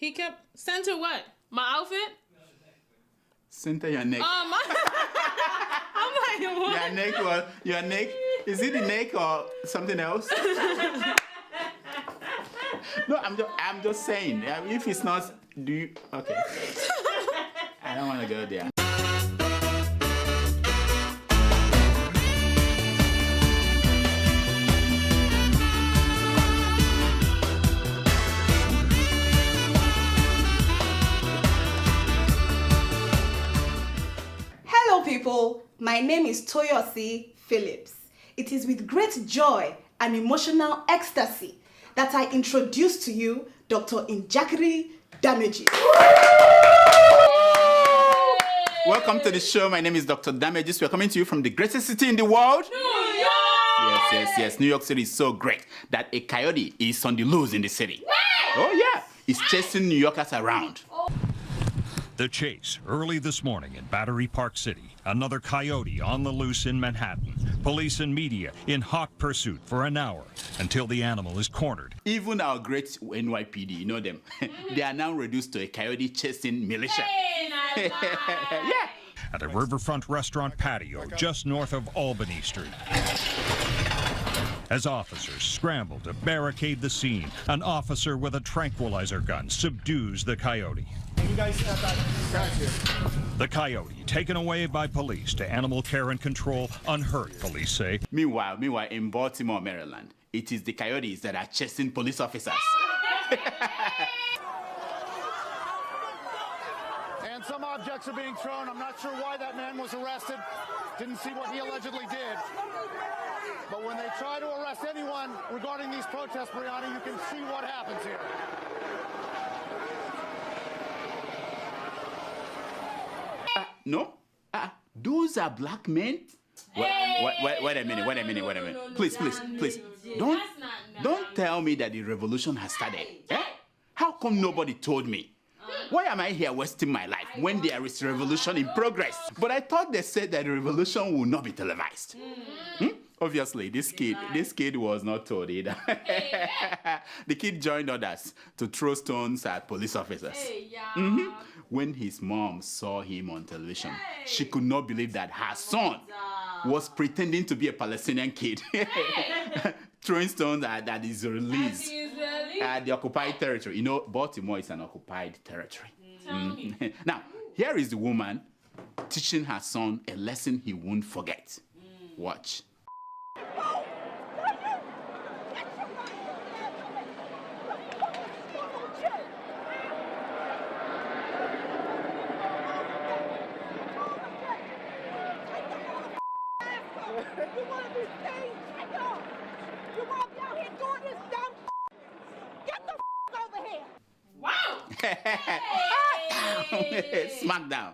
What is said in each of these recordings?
He kept center what? My outfit? Center your neck. I'm like, what? Your neck or your neck? Is it the neck or something else? No, I'm just saying. If it's not, do you? Okay. I don't want to go there. Hello people, my name is Toyosi Phillips. It is with great joy and emotional ecstasy that I introduce to you Dr. Njakiri Damages. Welcome to the show. My name is Dr. Damages. We're coming to you from the greatest city in the world. New York! Yes. New York City is so great that a coyote is on the loose in the city. Oh yeah, it's chasing New Yorkers around. The chase early this morning in Battery Park City. Another coyote on the loose in Manhattan. Police and media in hot pursuit for an hour until the animal is cornered. Even our great NYPD, you know them, they are now reduced to a coyote chasing militia. Hey, Yeah. At a riverfront restaurant patio just north of Albany Street. As officers scramble to barricade the scene, an officer with a tranquilizer gun subdues the coyote. You guys back here. The coyote taken away by police to animal care and control unhurt, police say. Meanwhile, in Baltimore, Maryland, it is the coyotes that are chasing police officers. And some objects are being thrown. I'm not sure why that man was arrested. Didn't see what he allegedly did. But when they try to arrest anyone regarding these protests, Brianna, you can see what happens here. No? Those are black men? Wait a minute. Please. Don't tell me that the revolution has started. Eh? How come nobody told me? Why am I here wasting my life when there is revolution in progress? But I thought they said that the revolution will not be televised. Obviously, this kid was not told either. The kid joined others to throw stones at police officers. When his mom saw him on television, she could not believe that her son was pretending to be a Palestinian kid, throwing stones at Israelis at the occupied territory. You know, Baltimore is an occupied territory. Now, here is the woman teaching her son a lesson he won't forget. Watch. You want to be staged? You want to be out here doing this dumb Get the over here! Wow! Smackdown.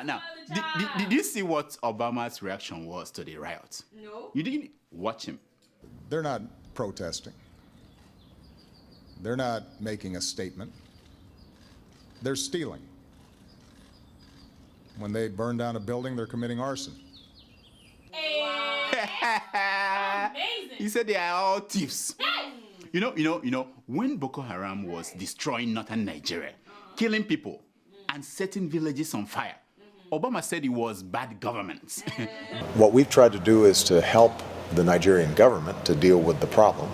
Now, did you see what Obama's reaction was to the riot? No. You didn't watch him? They're not protesting. They're not making a statement. They're stealing. When they burn down a building, they're committing arson. Amazing. He said they are all thieves. You know, when Boko Haram was destroying northern Nigeria, killing people, and setting villages on fire, Obama said it was bad government. What we've tried to do is to help the Nigerian government to deal with the problem.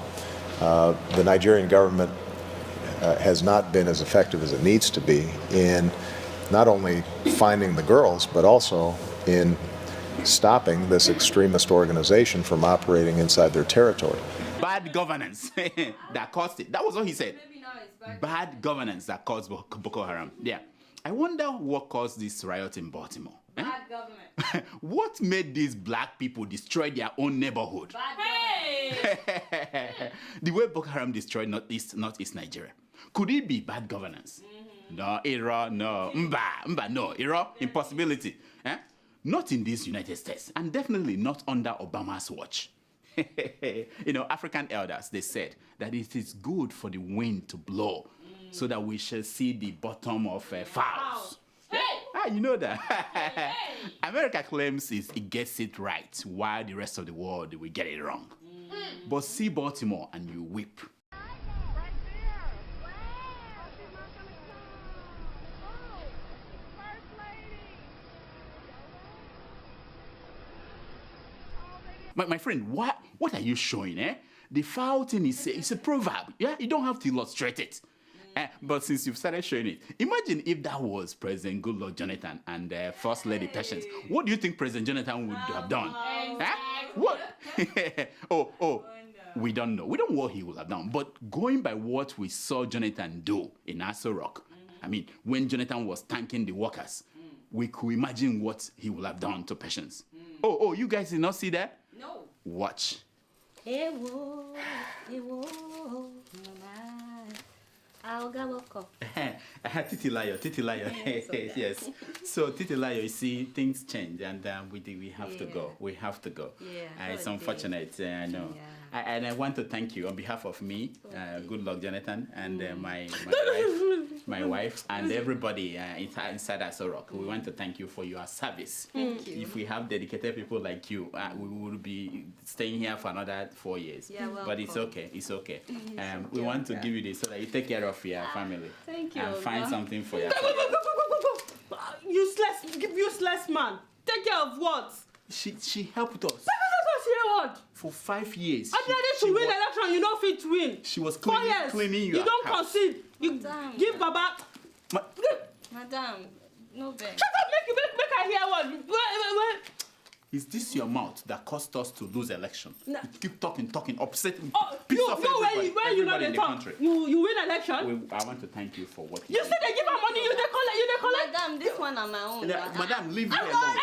The Nigerian government has not been as effective as it needs to be in not only finding the girls, but also in stopping this extremist organization from operating inside their territory. Bad governance that caused it. That was what he said. Bad governance that caused Boko Haram. Yeah. I wonder what caused this riot in Baltimore. Bad government. What made these black people destroy their own neighborhood? The way Boko Haram destroyed Northeast Nigeria. Could it be bad governance? No, error, no. Mba, no. Error, impossibility. Not in these United States, and definitely not under Obama's watch. You know, African elders, they said that it is good for the wind to blow so that we shall see the bottom of fowls. You know that. America claims it gets it right, while the rest of the world will get it wrong. But see Baltimore and you weep. My friend, what are you showing, eh? The foul thing is a proverb, yeah? You don't have to illustrate it. But since you've started showing it, imagine if that was President Goodluck Jonathan and First Lady Patience. What do you think President Jonathan would have done? What? We don't know. We don't know what he would have done. But going by what we saw Jonathan do in Aso Rock, I mean, when Jonathan was thanking the workers, we could imagine what he would have done to Patience. You guys did not see that? No. Watch. Titilayo. Yes. So Titilayo, you see, things change, and we have to go. We have to go. Yeah. It's unfortunate, I know. Yeah. And I want to thank you on behalf of me, Good Luck Jonathan, and my wife, and everybody inside Aso Rock. We want to thank you for your service. Thank you. If we have dedicated people like you, we would be staying here for another 4 years. Yeah, but it's okay. It's okay. We want to give you this so that you take care of your family. Thank you. And find something for your Useless man. Take care of what? She helped us What? for 5 years. I'm ready to win election. You know fit win. She was 4 cleaning years. your You don't house. concede. You Madam. give Baba. Madam, no vex. Shut up. Make I hear what. Wait. Is this your mouth that caused us to lose election? No. You keep talking, upsetting. Oh, piss you off know everybody, when you know everybody they in the talk. country. You win election. I want to thank you for what You say they give her money. You they collect. Madam, this one on my own. Madam, leave me alone.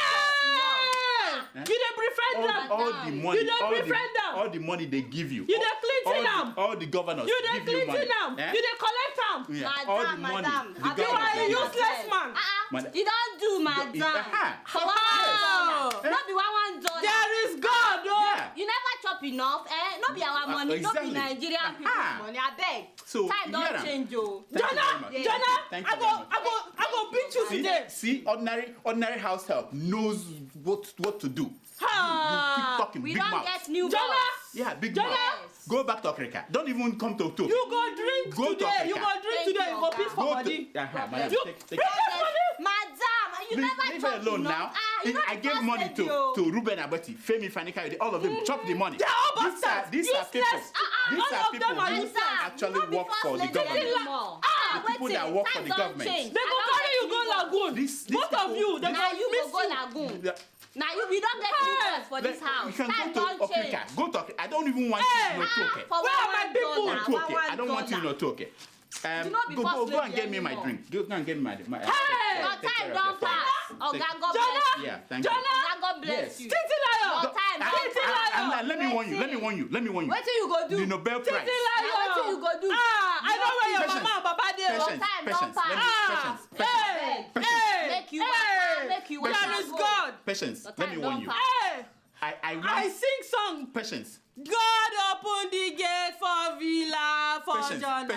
You dey befriend them. All the money, You dey befriend them. all the money they give you. You dey clean them. All the governors You dey give you money. clean them. You dey collect them. Yeah, all the money. The You are a governors useless man. Madam. You don't do, madam. For Wow. not be $1. There is God, oh. Yeah. You never chop enough, eh? Not be our money, not exactly. be Nigerian people's money. I beg. So, Time you don't hear 'em? change, oh. Thank you very much. Jonah, Thank you very much. I go beat you today. See, ordinary house help knows what to do. You keep talking, We big don't mouth. get new Jonah. boss. Yeah, big Jonah. mouth. Go back to Africa. Don't even come to Oto. You go drink Go to today. You Africa. go drink Thank today. you, You go Oga. piss for Go body. to madam, You take bring this money. Madam, you never leave chop her alone enough. now. You know I the gave first money lady, oh. to Ruben Abati, Femi Fanika, all of them chop the money. They are all These are bastards. people. Useless. These All are of people them are who useless. actually work for the government. The people that work for the government. They go carry you go lagoon. These Both of people- you. They Now go you miss go you. lagoon. Yeah. Now we don't get new boss for this house. You can Time go don't to change. Africa. Go to Africa. I don't even want Hey. you to okay. For Where are my people? I don't want you to okay. Do not be Go first and lady get me my anymore. drink. Go and get me my Hey. Your take care time of don't your family. pass. Oh, Take- God, God Jonah. bless you. Yeah, thank you. Jonah. God, God bless Yes. you. Titi liar. Your time don't Titi pass. liar. Let me warn you. What you go do? The Nobel Prize. Titi liar. What you go do? I know where your Patience. mama and papa dey. Patience. Patience, time patience, don't pass. Hey. Make you work. Make you work. There is God. Patience. Your Let me time warn don't you. pass. Hey. I I want sing song. patience. God open the gate for Villa for Patience. Jonathan.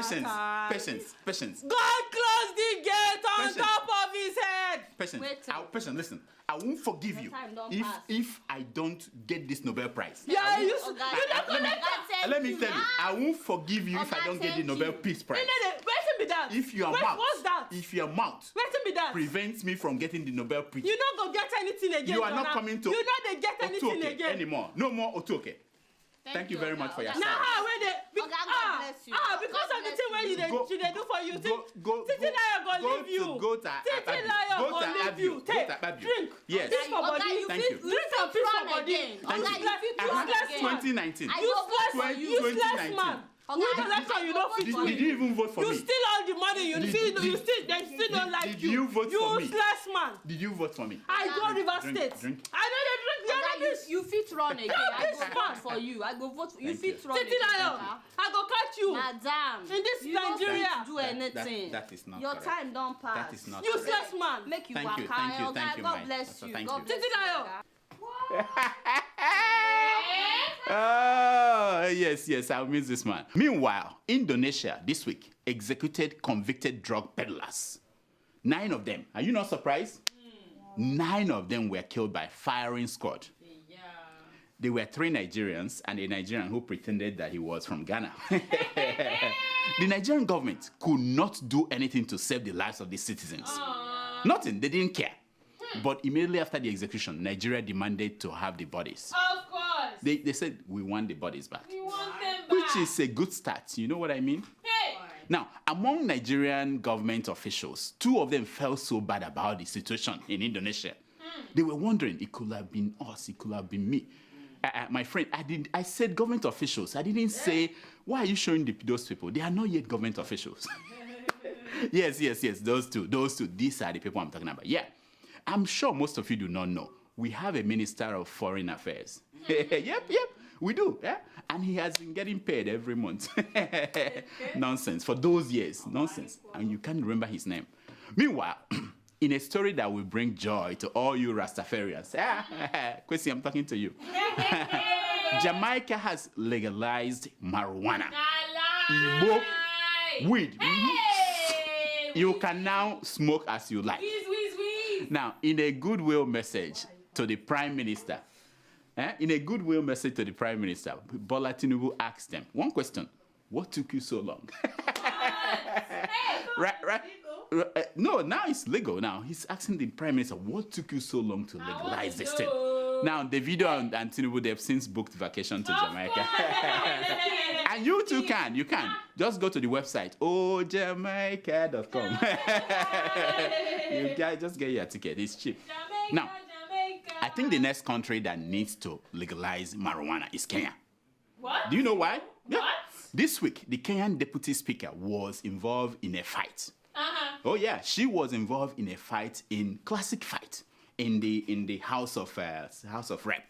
Patience. God close the gate on Patience. top of his head. Patience. Wait. Patience, listen. I won't forgive you time don't if pass. if I don't get this Nobel Prize. Yeah, you Oh, God. you don't collect am. Let me tell you, I won't forgive you if I God, don't get the thank Nobel you. Peace Prize. Wetin be that? If your Wait, mouth, what's that? if your mouth Wetin be that? prevents me from getting the Nobel Peace, You no go get anything again. you are not Jonah. coming to You no dey get anything Otoke again. anymore. No more Otoke. Thank you very much for your Now service. how wey dey God bless you. because God of the bless thing wey you dey Go- she dey do for you. Go, Titi liar go leave you. Go to Titi Ababi. liar Go go to leave Ababi. you. Go Take to Ababi. drink. Yes. Piss for body. Thank you. Drink and piss for body. Thank you. Useless man. 2019. Useless 2019. man. Win election you no fit Did win. you even vote for You me? steal all the money. You still they still don't like did you. you vote for me? Useless man. Did you vote for me? I go River Drink, State. drink. I know they drink the other this. You fit run again. I this go man. vote for you. I go vote for you. Thank you. Fit run Titi again. liar. I go catch you. Madam. In this you don't Nigeria. fit do anything. That is not Your correct. time don't pass. That is not Useless man. Make you Thank work you, hard. thank you, Oh, thank God, you, God my- bless so you. thank God you. bless Titi you. liar. Oh, yes, I'll miss this man. Meanwhile, Indonesia this week executed convicted drug peddlers. 9 of them. Are you not surprised? 9 of them were killed by firing squad. Yeah. There were 3 Nigerians and a Nigerian who pretended that he was from Ghana. The Nigerian government could not do anything to save the lives of the citizens. Nothing, they didn't care. But immediately after the execution, Nigeria demanded to have the bodies. Of course. They said, we want the bodies back. We want them back. Which is a good start. You know what I mean? Hey. Now, among Nigerian government officials, 2 of them felt so bad about the situation in Indonesia. They were wondering, it could have been us, it could have been me. My friend, I said government officials. I didn't say, why are you showing those people? They are not yet government officials. Yes, those two. These are the people I'm talking about. Yeah. I'm sure most of you do not know. We have a Minister of Foreign Affairs. Yep, we do. Yeah? And he has been getting paid every month. Nonsense. For those years, nonsense. And you can't remember his name. Meanwhile, in a story that will bring joy to all you Rastafarians, Kwesi, I'm talking to you. Jamaica has legalized marijuana. Igbo weed. You can now smoke as you like. Now, in a goodwill message to the Prime Minister, Bola Tinubu asked them one question: what took you so long? Right. No, now it's legal. Now he's asking the Prime Minister, what took you so long to legalize this thing? Now, the video and Tinubu, they've since booked vacation to Jamaica. And you too can. You can. Just go to the website, ojamaica.com. You guys just get your ticket. It's cheap. Now, I think the next country that needs to legalize marijuana is Kenya. What? Do you know why? Yeah. What? This week, the Kenyan deputy speaker was involved in a fight. Oh yeah, she was involved in a fight, in classic fight, in the House of Rep.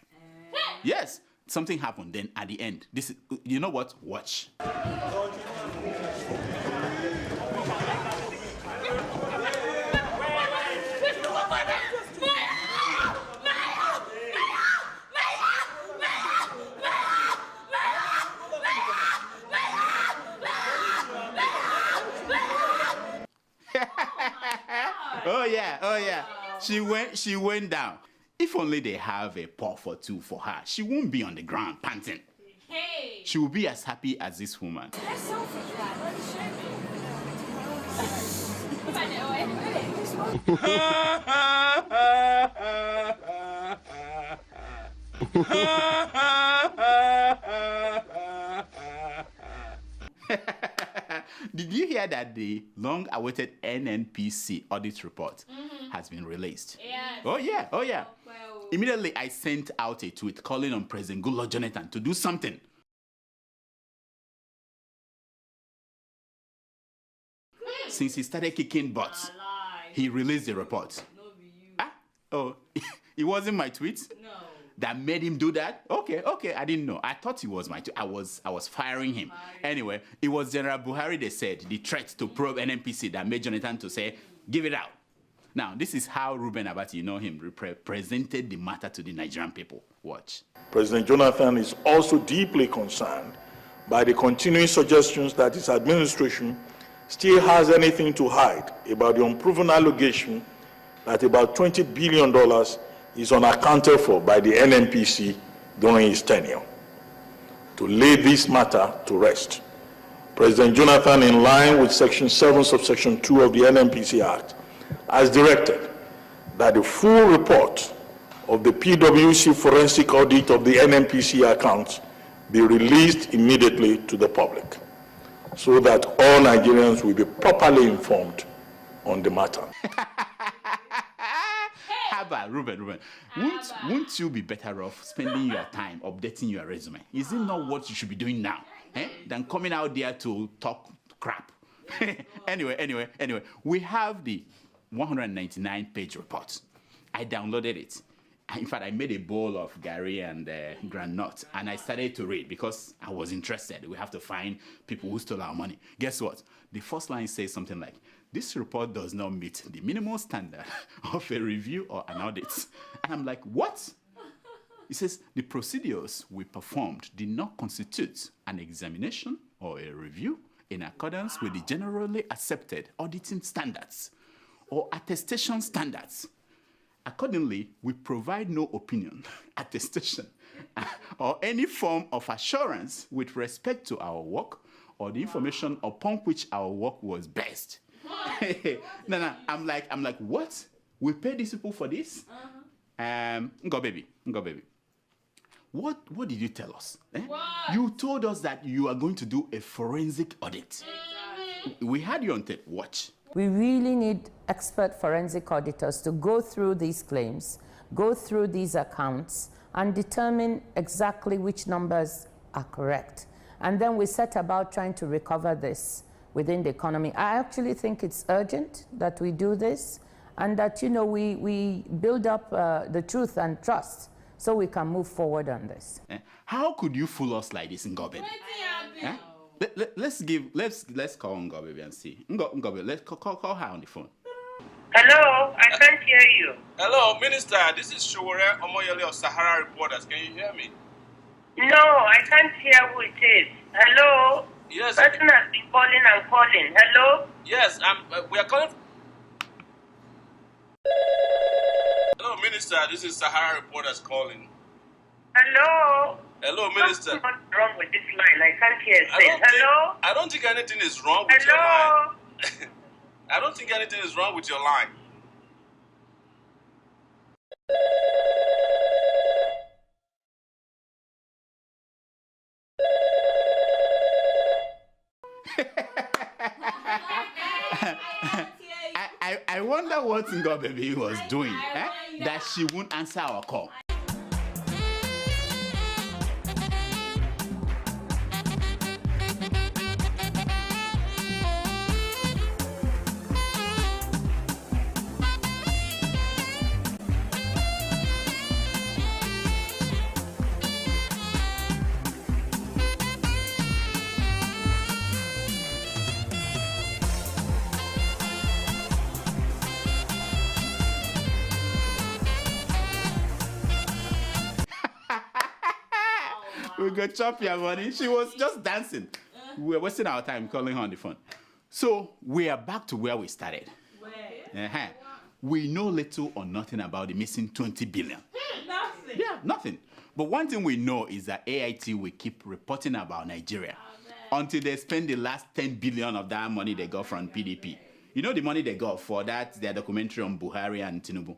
Yes, something happened. Then at the end, you know what? Watch. Oh yeah. She went down. If only they have a puff or two for her, she won't be on the ground panting. Hey. She will be as happy as this woman. Did you hear that the long-awaited NNPC audit report has been released? Yes. Oh yeah. Well. Immediately, I sent out a tweet calling on President Goodluck Jonathan to do something. Since he started kicking butts, he released the report. Oh, it wasn't my tweet? No. That made him do that? Okay, I didn't know. I thought it was my tweet. I was firing him. Anyway, it was General Buhari, they said, the threat to probe NNPC that made Jonathan to say, give it out. Now, this is how Reuben Abati, you know him, presented the matter to the Nigerian people. Watch. President Jonathan is also deeply concerned by the continuing suggestions that his administration still has anything to hide about the unproven allegation that about $20 billion is unaccounted for by the NNPC during his tenure. To lay this matter to rest, President Jonathan, in line with Section 7, subsection 2 of the NNPC Act, has directed that the full report of the PwC forensic audit of the NNPC accounts be released immediately to the public, so that all Nigerians will be properly informed on the matter. Ruben, won't you be better off spending your time updating your resume? Is it not what you should be doing now, than coming out there to talk crap? Anyway, we have the 199-page report. I downloaded it. In fact, I made a bowl of Gary and granite, and I started to read because I was interested. We have to find people who stole our money. Guess what? The first line says something like, this report does not meet the minimum standard of a review or an audit. And I'm like, what? It says, the procedures we performed did not constitute an examination or a review in accordance with the generally accepted auditing standards or attestation standards. Accordingly, we provide no opinion, attestation, or any form of assurance with respect to our work or the information upon which our work was based. No, I'm like, what? We pay these people for this? Ngoo baby. What did you tell us? What? You told us that you are going to do a forensic audit. We had you on tape. Watch. We really need expert forensic auditors to go through these claims, go through these accounts, and determine exactly which numbers are correct. And then we set about trying to recover this within the economy. I actually think it's urgent that we do this, and that, you know, we build up the truth and trust so we can move forward on this. How could you fool us like this, Ngoo baby? Let's call Ngoo baby and see. Ngoo baby, let's call her on the phone. Hello, I can't hear you. Hello, Minister. This is Showore Omoyele of Sahara Reporters. Can you hear me? No, I can't hear who it is. Hello? Yes. Person has been calling and calling. Hello? Yes, we are calling. Hello, Minister. This is Sahara Reporters calling. Hello? Hello, Minister. What's wrong with this line? I can't hear it. Hello? I don't think anything is wrong with your line. I don't think anything is wrong with your line. I wonder what Ngoo baby was doing, that she won't answer our call. We go chop your money. She was just dancing. We were wasting our time calling her on the phone. So we are back to where we started. Where? We know little or nothing about the missing 20 billion. Nothing. Yeah, nothing. But one thing we know is that AIT will keep reporting about Nigeria until they spend the last 10 billion of that money they got from PDP. You know the money they got for that, their documentary on Buhari and Tinubu.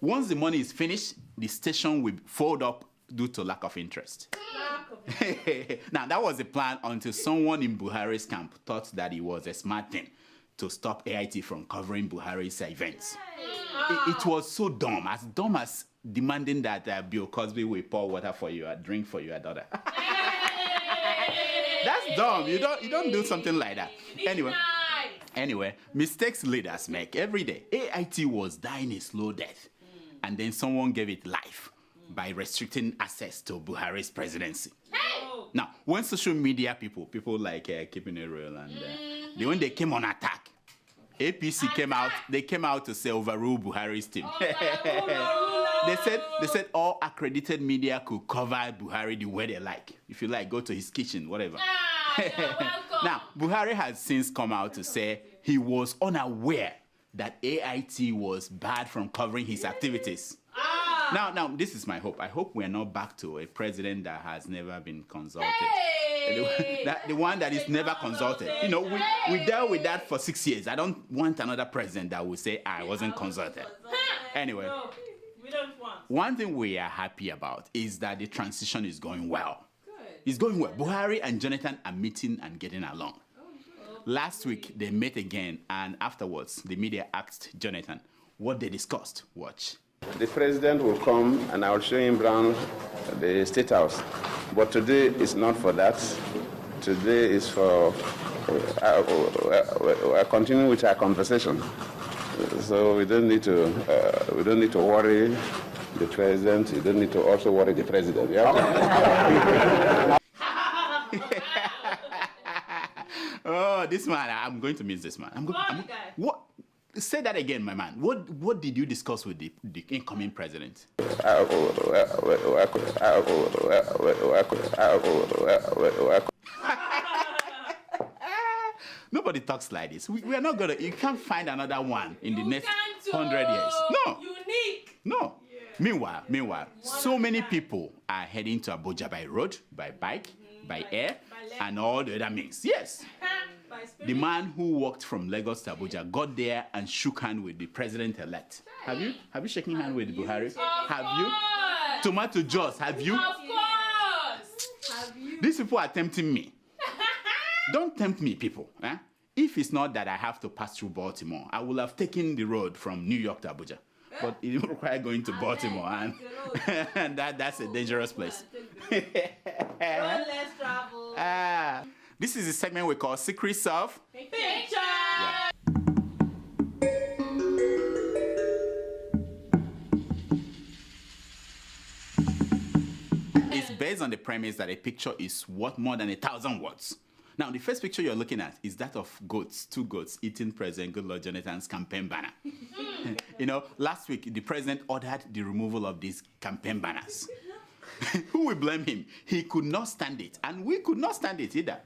Once the money is finished, the station will fold up due to lack of interest. Now, that was the plan until someone in Buhari's camp thought that it was a smart thing to stop AIT from covering Buhari's events. It was so dumb as demanding that Bill Cosby will pour water for you, a drink for your daughter. That's dumb. You don't do something like that. Anyway, mistakes leaders make every day. AIT was dying a slow death, and then someone gave it life by restricting access to Buhari's presidency. Now, when social media people like Keeping It Real, and when they came on attack, APC came out to say overrule Buhari's team. They said all accredited media could cover Buhari the way they like. If you like, go to his kitchen, whatever. Now, Buhari has since come out to say he was unaware that AIT was barred from covering his activities. Now, this is my hope. I hope we're not back to a president that has never been consulted. The one that is never consulted. You know, we dealt with that for 6 years. I don't want another president that will say, I wasn't consulted. Anyway, No, we don't want. one thing we are happy about is that the transition is going well. It's going well. Buhari and Jonathan are meeting and getting along. Last week, they met again, and afterwards, the media asked Jonathan what they discussed. Watch. The president will come and I will show him around the State House. But today is not for that. Today is for, I continue with our conversation. So we don't need to worry the president. We don't need to also worry the president. Yeah? Oh, this man, I'm going to miss this man. What? Say that again, my man. What did you discuss with the incoming president? Nobody talks like this. We are not gonna. You can't find another one in the next 100 years. No. Unique. No. Yeah. Meanwhile, so many people are heading to Abuja by road, by bike, by air, and all the other means. Yes. The man who walked from Lagos to Abuja got there and shook hands with the president-elect. Have you shaken hands with Buhari? Have you? Tomato Jaws, have you? Of course. These people are tempting me. Don't tempt me, people. Eh? If it's not that I have to pass through Baltimore, I will have taken the road from New York to Abuja. But it will require going to Baltimore, and that's a dangerous place. Let's travel. This is a segment we call Secrets of Picture. Yeah. It's based on the premise that a picture is worth more than 1,000 words. Now, the first picture you're looking at is that of two goats eating President Goodluck Jonathan's campaign banner. You know, last week, the president ordered the removal of these campaign banners. Who will blame him? He could not stand it, and we could not stand it either.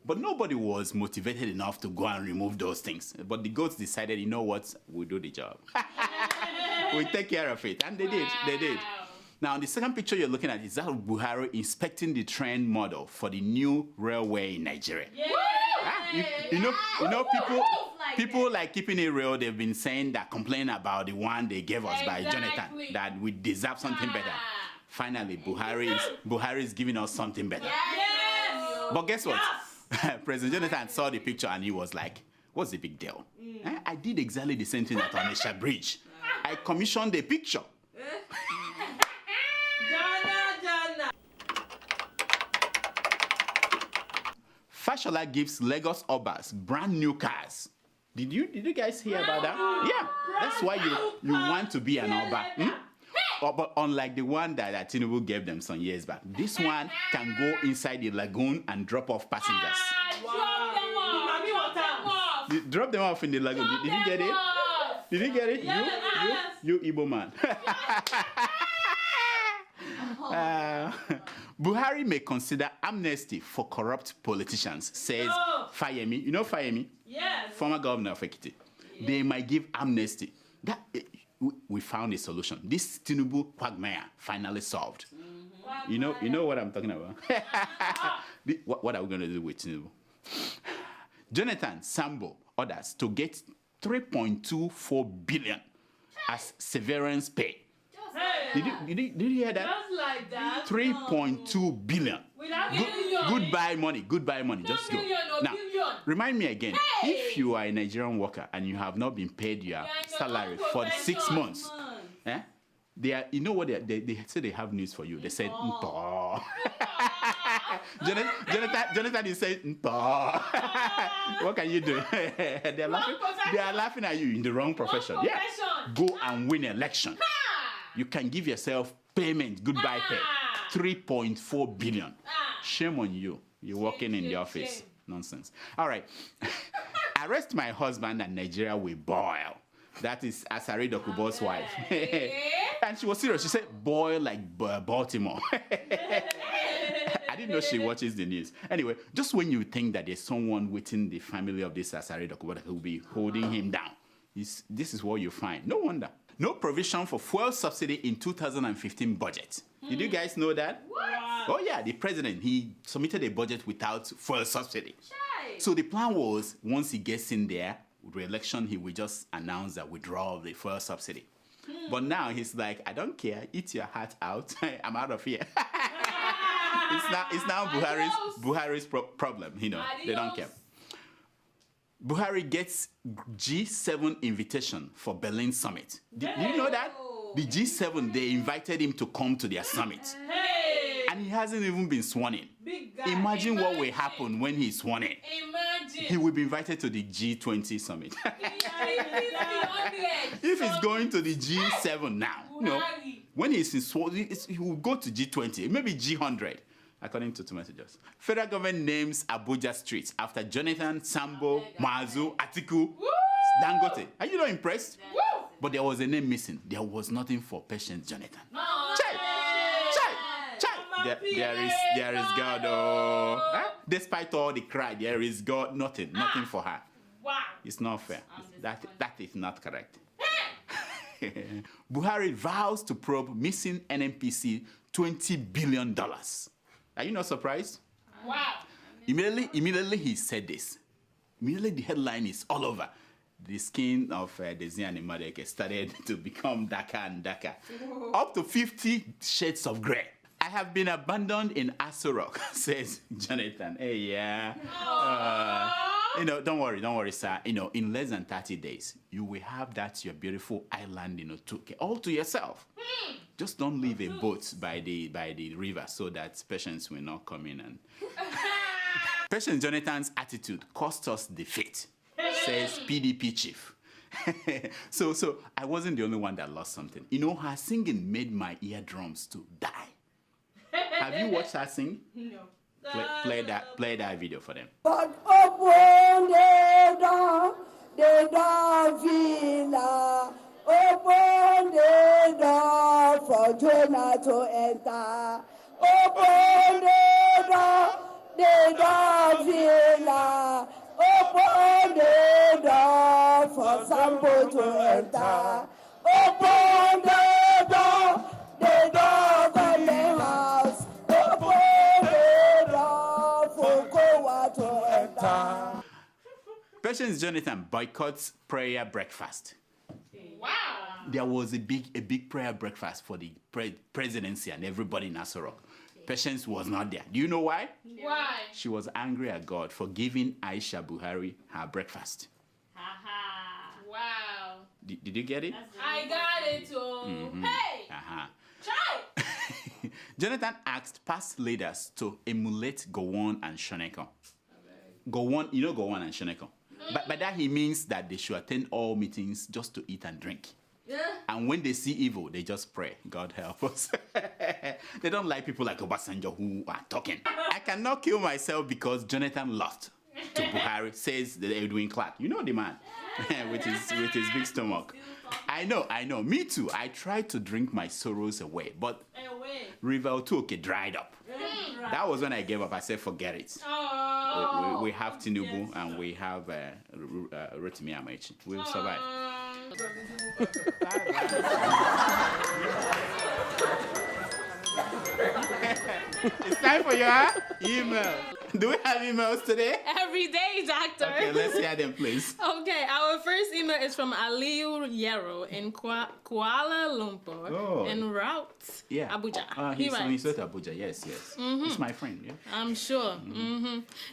But nobody was motivated enough to go and remove those things. But the goats decided, you know what, we'll do the job. We'll take care of it, and they did. They did. Now, the second picture you're looking at is that of Buhari inspecting the train model for the new railway in Nigeria. You know, people like keeping it real. They've been saying that, complaining about the one they gave us by Jonathan, that we deserve something better. Finally, Buhari is giving us something better. But guess what? President Jonathan saw the picture and he was like, "What's the big deal? I did exactly the same thing at Onisha Bridge. I commissioned a picture." Fashola gives Lagos Obas brand new cars. Did you guys hear about that? Yeah, that's why you want to be an Oba. But unlike the one that Tinubu gave them some years back, this one can go inside the lagoon and drop off passengers. Drop them off in the lagoon. Did you get it? Did you get it? You Igbo man. Buhari may consider amnesty for corrupt politicians, says Fayemi. You know Fayemi? Yes. Former governor of Ekiti. Yes. They might give amnesty. We found a solution. This Tinubu quagmire finally solved. Mm-hmm. You know what I'm talking about? What are we going to do with Tinubu? Jonathan, Sambo, others to get 3.24 billion as severance pay. Did you hear that? Just like that. 3.2 billion. Goodbye money. Just go. Now, remind me again, if you are a Nigerian worker and you have not been paid your salary for 6 months, you know what they say they have news for you. They said, Nto. Jonathan is saying, Nto. What can you do? They are laughing at you in the wrong profession. Yeah. Go and win election. You can give yourself payment, goodbye pay, 3.4 billion. Shame on you. You're working in the office. Nonsense. All right. Arrest my husband and Nigeria will boil. That is Asari Dokubo's wife. And she was serious. She said, boil like Baltimore. I didn't know she watches the news. Anyway, just when you think that there's someone within the family of this Asari Dokubo that will be holding him down, this is what you find. No wonder. No provision for fuel subsidy in 2015 budget. Did you guys know that? What? Oh yeah, the president, he submitted a budget without fuel subsidy. So the plan was, once he gets in there, with re-election, he will just announce the withdrawal of the fuel subsidy. But now he's like, I don't care, eat your heart out, I'm out of here. It's now Buhari's problem, you know, they don't care. Buhari gets G7 invitation for Berlin summit. Did you know that? The G7, they invited him to come to their summit. And he hasn't even been sworn in. Imagine what will happen when he's sworn in. He will be invited to the G20 summit. If he's going to the G7 now, you know, when he's sworn, he will go to G20, maybe G100. According to two messages. Federal government names Abuja streets after Jonathan, Sambo, Mazu, Atiku, Dangote. Are you not impressed? Woo! But there was a name missing. There was nothing for Patience Jonathan. There is God. Despite all the cry, there is God. Nothing for her. Wow. It's not fair. That is not correct. Buhari vows to probe missing NNPC $20 billion. Are you not surprised? Wow. Immediately he said this. Immediately the headline is all over. The skin of Desi and Imadeke started to become darker and darker. Up to 50 shades of gray. have been abandoned in Aso Rock, says Jonathan. Hey, yeah. Don't worry, sir. In less than 30 days, you will have your beautiful island, all to yourself. Just don't leave a boat by the river so that patients will not come in and. Patient Jonathan's attitude cost us defeat, says PDP chief. So I wasn't the only one that lost something. Her singing made my eardrums to die. Have you watched her sing? No. Play that video for them. But open the door, villa. Open the door for Jonah to enter. Open the door, villa. Open the door for Sambo to enter. Open the door for the house. Open the door for Kowa to enter. Patience Jonathan boycotts prayer breakfast. Wow. There was a big prayer breakfast for the presidency and everybody in Aso Rock. Patience was not there. Do you know why? Why? She was angry at God for giving Aisha Buhari her breakfast. Wow. Did you get it? I got it too. Hey! Try! Jonathan asked past leaders to emulate Gowon and Shoneko. Gowon and Shoneko. But by that he means that they should attend all meetings just to eat and drink. Yeah. And when they see evil, they just pray, God help us. They don't like people like Obasanjo who are talking. I cannot kill myself because Jonathan lost to Buhari, says the Edwin Clark. You know the man with his big stomach. I know. Me too. I tried to drink my sorrows away, but River Otuoke dried up. That was when I gave up. I said, forget it. We have Tinubu and we have Rotimi Amaechi. We'll survive. It's time for your email. Do we have emails today? Every day, doctor. Okay, let's hear them, please. Okay, our first email is from Aliu Yero in Kuala Lumpur en route Abuja. He's on his way to Abuja, yes. He's my friend, yeah. I'm sure.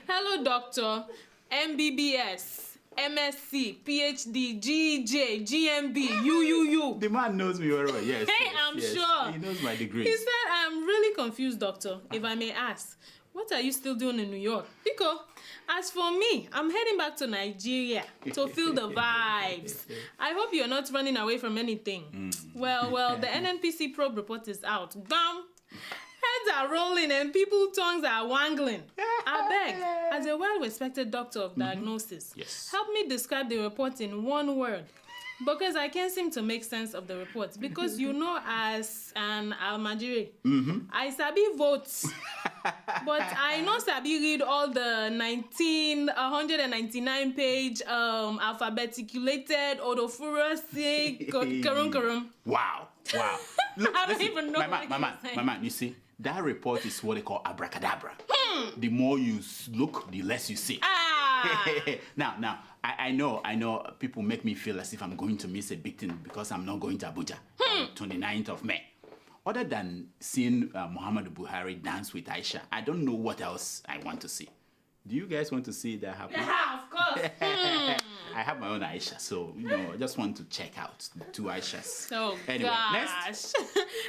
Hello, doctor. MBBS. MSc, PhD, GJ, GMB, UUU. The man knows me very well, yes. Hey, I'm sure. He knows my degree. He said, I'm really confused, doctor, if I may ask. What are you still doing in New York? Because as for me, I'm heading back to Nigeria to feel the vibes. I hope you're not running away from anything. Well, the NNPC probe report is out. Damn. Heads are rolling and people's tongues are wangling. I beg, as a well-respected doctor of diagnosis, help me describe the report in one word. Because I can't seem to make sense of the report. Because as an Almajiri, I sabi votes. But I know sabi read all the 199 page alphabeticulated odofurasi karum. Wow. Look, I don't even know what my man, you see, that report is what they call abracadabra. The more you look, the less you see. Now, I know people make me feel as if I'm going to miss a big thing because I'm not going to Abuja on 29th of May. Other than seeing Muhammadu Buhari dance with Aisha, I don't know what else I want to see. Do you guys want to see that happen? Yeah, of course. I have my own Aisha, so I just want to check out the two Aishas. Oh, anyway, gosh. Next.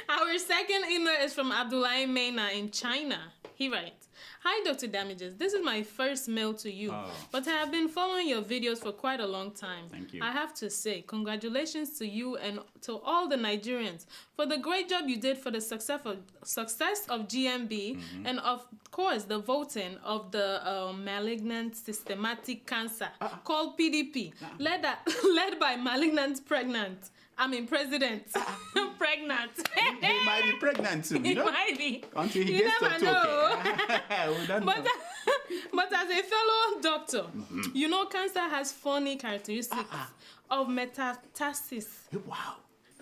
Our second email is from Abdullahi Mena in China. He writes, Hi, Dr. Damages. This is my first mail to you, but I have been following your videos for quite a long time. Thank you. I have to say, congratulations to you and to all the Nigerians for the great job you did for the success of GMB and, of course, the voting of the malignant systematic cancer called PDP, led by malignant president. Pregnant. He might be pregnant too, He might be. Until he gets to Tokyo. But as a fellow doctor, cancer has funny characteristics of metastasis. Wow.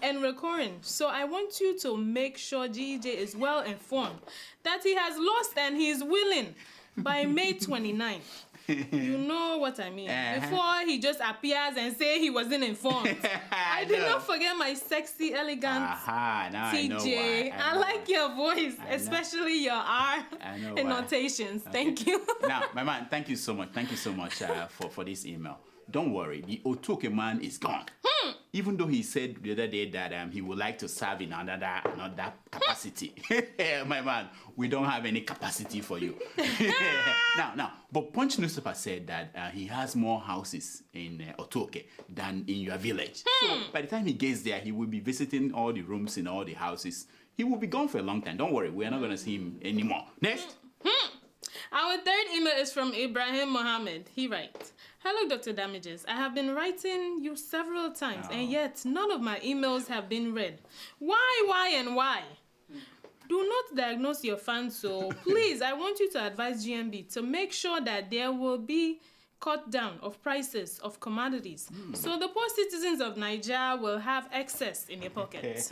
And recurring. So I want you to make sure GJ is well informed that he has lost and he is willing by May 29th You know what I mean. Before he just appears and say he wasn't informed. I did not forget my sexy, elegant TJ. I like your voice, especially your R annotations. Thank you. Now, my man, thank you so much. Thank you so much for this email. Don't worry, the Otoke man is gone. Even though he said the other day that he would like to serve in another capacity. My man, we don't have any capacity for you. Now, but Punch newspaper said that he has more houses in Otoke than in your village. So by the time he gets there, he will be visiting all the rooms in all the houses. He will be gone for a long time. Don't worry, we are not going to see him anymore. Next. Our third email is from Ibrahim Mohammed. He writes, "Hello, Dr. Damages. I have been writing you several times, and yet none of my emails have been read. Why? Do not diagnose your fans, so please, I want you to advise GMB to make sure that there will be cut down of prices of commodities, so the poor citizens of Nigeria will have excess in their pockets."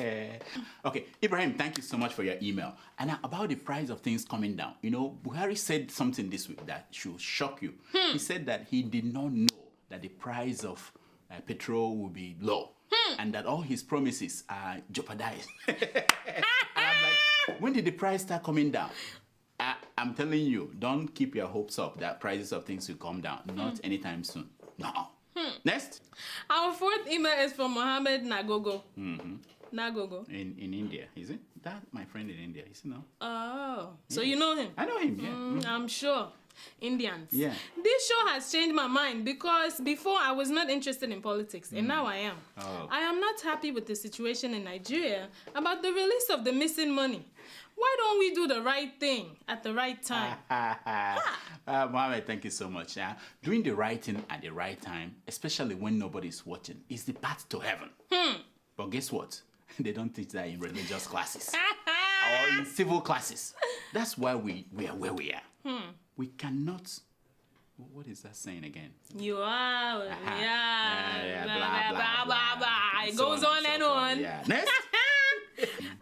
Okay, Ibrahim, thank you so much for your email. And now about the price of things coming down. You know, Buhari said something this week that should shock you. He said that he did not know that the price of petrol will be low and that all his promises are jeopardized. And I'm like, when did the price start coming down? I'm telling you, don't keep your hopes up that prices of things will come down. Not anytime soon. No. Next. Our fourth email is from Mohammed Nagogo. Nagogo. In India, is it? That my friend in India, is he no? Oh, so you know him? I know him, yeah. I'm sure. Indians. Yeah. This show has changed my mind because before I was not interested in politics and now I am. I am not happy with the situation in Nigeria about the release of the missing money. Why don't we do the right thing at the right time? Mohammed, thank you so much. Doing the right thing at the right time, especially when nobody's watching, is the path to heaven. But guess what? They don't teach that in religious classes or in civil classes. That's why we are where we are. We cannot... What is that saying again? You are, blah, blah, blah, blah. It goes on and on. Yeah. Next.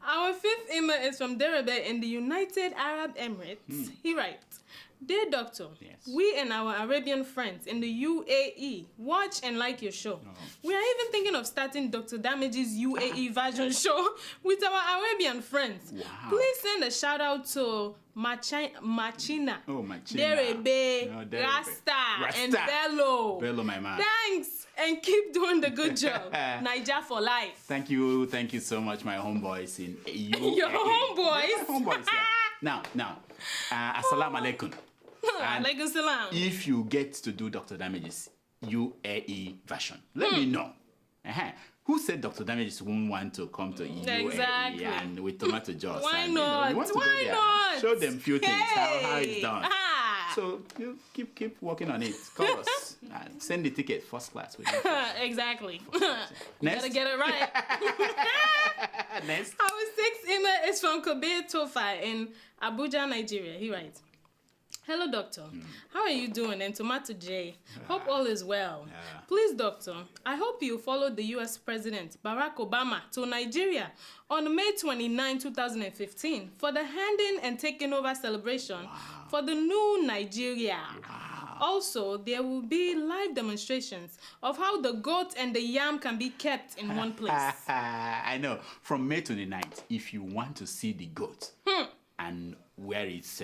Our fifth email is from Derebe in the United Arab Emirates. He writes, "Dear Doctor, we and our Arabian friends in the UAE watch and like your show. We are even thinking of starting Dr. Damage's UAE version show with our Arabian friends. Please send a shout out to Machina, Derebe, Rasta, and Bello. Bello, my man. Thanks, and keep doing the good job. Niger for life." Thank you so much, my homeboys in UAE. Your homeboys? Homeboys, yeah. Now, assalamu alaikum. Alaikum salam. If you get to do Dr. Damage's UAE version, let me know. Who said Dr. Damages won't want to come to UAE and with tomato jaws? Why and, not? You want to Why go not? Show them few things, how it's done. So you keep working on it. Call us. Send the ticket first class. Exactly. Next. You gotta get it right. Next. Our sixth email is from Kabir Tofa in Abuja, Nigeria. He writes, "Hello, Doctor. How are you doing? And Tomato J. Hope all is well. Please, Doctor, I hope you followed the U.S. President Barack Obama to Nigeria on May 29, 2015 for the handing and taking over celebration for the new Nigeria. Also, there will be live demonstrations of how the goat and the yam can be kept in one place." I know. From May 29th, if you want to see the goat, and where it's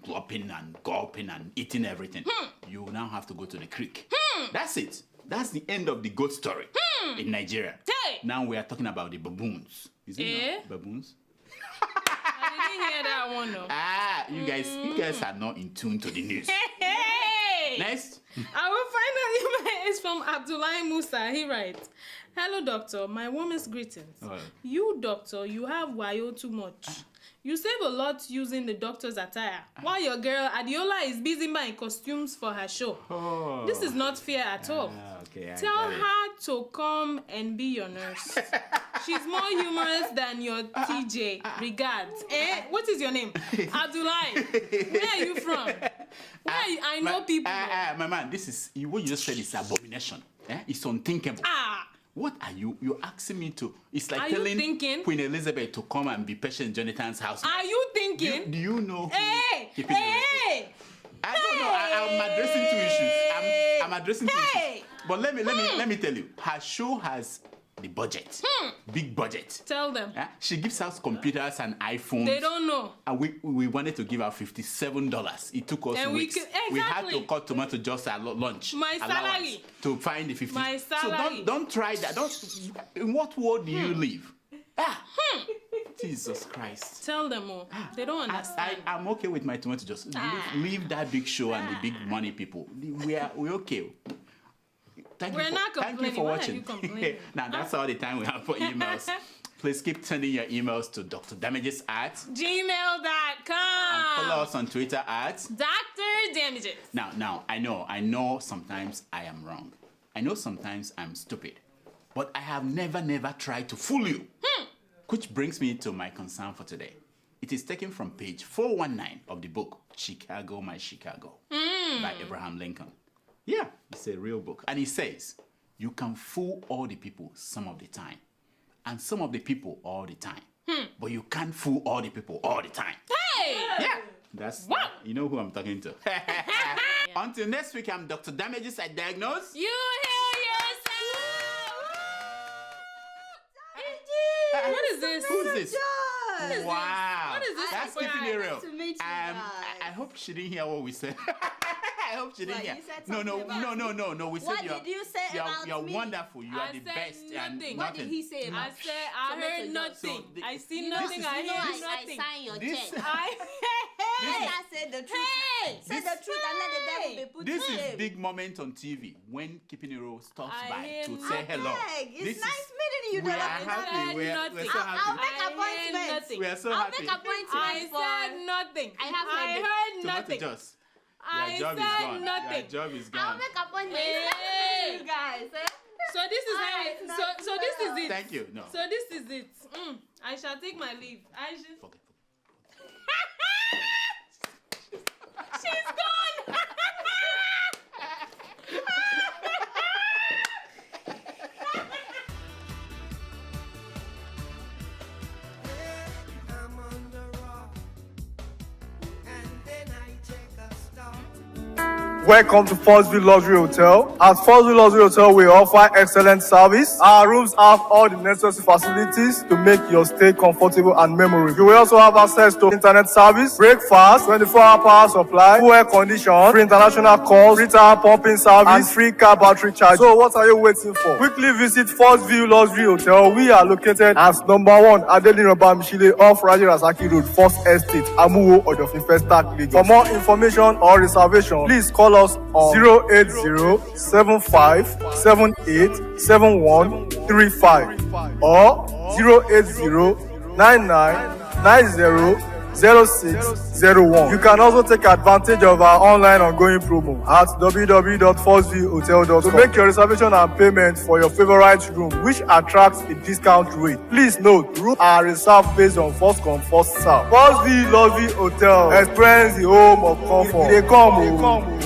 glopping and gulping and eating everything, you now have to go to the creek. That's it. That's the end of the goat story in Nigeria. Now we are talking about the baboons. Is it not baboons? I didn't hear that one, though. You guys are not in tune to the news. Next. Our final email is from Abdullahi Musa. He writes, "Hello, Doctor. My warmest greetings. You, Doctor, you have wayo too much. You save a lot using the doctor's attire, while your girl Adeola is busy buying costumes for her show. This is not fair at all. Tell her to come and be your nurse. She's more humorous than your TJ. Regards." What is your name? Abdullahi. Where are you from? I know people. My man, this is what you just said is abomination. It's unthinkable. What are you? You're asking me to. It's like telling Queen Elizabeth to come and be patient in Jonathan's house. Are you thinking? Do you know? Hey! I don't know. I'm addressing two issues. I'm addressing two issues. But let me tell you, her show has the budget, big budget. Tell them. She gives us computers and iPhones. They don't know. And we wanted to give her $57. It took us And weeks. We had to cut tomato just at lunch. My salary. To find the 50. My salary. So don't try that. In what world do you live? Jesus Christ. Tell them all. They don't understand. I'm okay with my tomato juice. Leave that big show and the big money people. We're okay. Thank you for watching. Now that's all the time we have for emails. Please keep sending your emails to drdamages@gmail.com. And follow us on Twitter at Dr. Damages. Now I know sometimes I am wrong. I know sometimes I'm stupid. But I have never tried to fool you. Which brings me to my concern for today. It is taken from page 419 of the book, Chicago, My Chicago, by Abraham Lincoln. Yeah, it's a real book. And it says, you can fool all the people some of the time, and some of the people all the time. But you can't fool all the people all the time. Hey! Yeah, you know who I'm talking to. Until next week, I'm Dr. Damages. I diagnose. You heal yourself! What is this? Who's this? Wow. What is this? That's keeping it real. Nice to meet you I hope she didn't hear what we said. I hope she didn't hear. You said No. We What said did you say about you're me? wonderful. You are the said best. nothing. And What did he say about I heard nothing. I see nothing. I heard nothing. I sign your check. Let us say the truth. Say the truth and let the devil be put This to is shame. big moment on TV when Keeping It Real stops I by hear to say hello. It's nice meeting you. We are happy. We're so happy. I'll make appointments. We are so I'll happy. make appointments. I said nothing. I have heard nothing. Tomato juice. I Your job is said gone. nothing. Your job is I'll gone. make appointments. Hey. You guys. So this is how it, so this is it. Thank you. No. So this is it. I shall take my leave. Forget. She's gone. Welcome to Forestville Luxury Hotel. At Forestville Luxury Hotel, we offer excellent service. Our rooms have all the necessary facilities to make your stay comfortable and memorable. You will also have access to internet service, breakfast, 24-hour power supply, full air condition, free international calls, free tire pumping service, and free car battery charge. So what are you waiting for? Quickly visit Forestville Luxury Hotel. We are located at #1 Adeola Mishile off Raji Rasaki Road, First Estate, Amuwo, Odofin Festac, Lagos. For more information or reservation, please call us on 08075787135 or 08099900601. You can also take advantage of our online ongoing promo at www.forestvillehotel.com to make your reservation and payment for your favorite room, which attracts a discount rate. Please note, rooms are reserved based on first come, first serve. Forestville Luxury Hotel. Experience the home of comfort. They come.